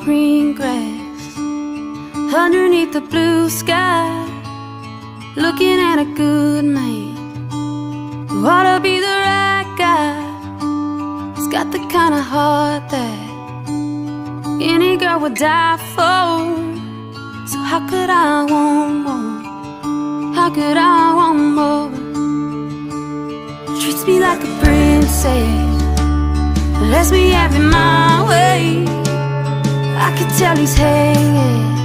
green grass, underneath the blue sky, looking at a good man who ought to be the right guy. He's got the kind of heart that any girl would die for. So how could I want more? How could I want more? Treats me like a princess, lets me have it my way. I can tell he's hanging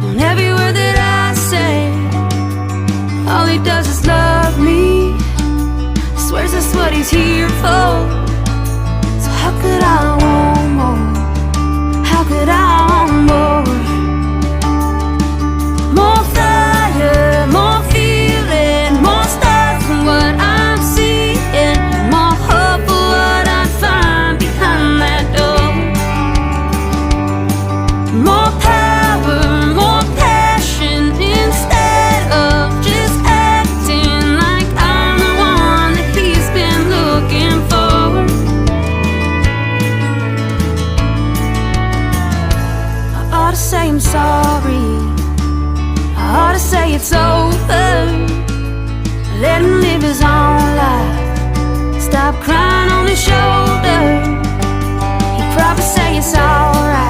on every word that I say. All he does is love me, swears that's what he's here for. So how could I want more? How could I want more? More fire, more feeling, more stars from what I'm seeing, more hope for what I find behind that door. More power, more passion, instead of just acting like I'm the one that he's been looking for. I ought to say I'm sorry, I ought to say it's over, let him live his own life, stop crying on his shoulder. He'd probably say it's alright,